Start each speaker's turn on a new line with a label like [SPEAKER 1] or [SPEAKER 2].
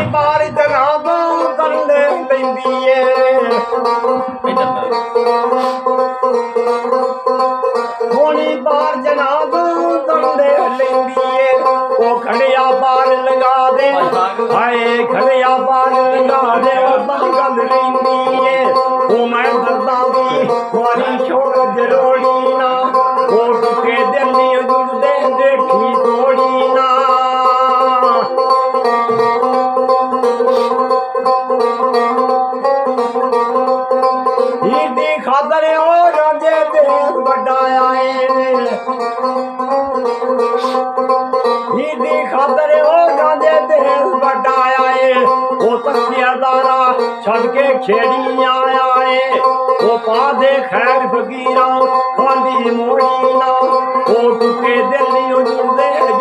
[SPEAKER 1] ਬਾਰ ਜਨਾਬ ਕਰਨ ਲੈਂਦੀ ਏ ਹੋਣੀ ਬਾਰ ਜਨਾਬ ਕਰਨ ਲੈਂਦੀ ਏ ਉਹ ਖੜਿਆ ਬਾਰ ਲਗਾ ਦੇ ਹਾਏ ਖੜਿਆ ਬਾਰ ਲਗਾ ਦੇ ਉਹ ਬੰਗਲ ਰਹਿੰਦੀ ਏ ਉਹ ਮੈਂ ਦਰਦਾਂ ਦੀ ਮਾਰੀ ਛੋੜ ਜਰੋੜੀ ਨਾ ਉਹ ਟੁਕੇ ਦਿਲ ਨੀ ਜੁੜਦੇ ਦੇਖੀ ਤੋੜੀ ਨਾ ਦੀ ਖਾਤਰ ਉਹ ਰਾਜੇ ਤੇ ਵੱਡਾ ਆਏ ਦੀ ਖਾਤਰ ਉਹ ਰਾਜੇ ਤੇ ਵੱਡਾ ਆਏ ਉਹ ਤੱਕਿਆ ਦਾਰਾ ਛੱਡ ਕੇ ਖੇੜੀ ਆਇਆ ਏ ਉਹ ਪਾ ਦੇ ਖੈਰ ਫਕੀਰਾਂ ਖਾਲੀ ਮੋੜੀ ਨਾ ਉਹ ਟੁਕੇ ਦਿਲ ਨੀ ਜੁੜਦੇ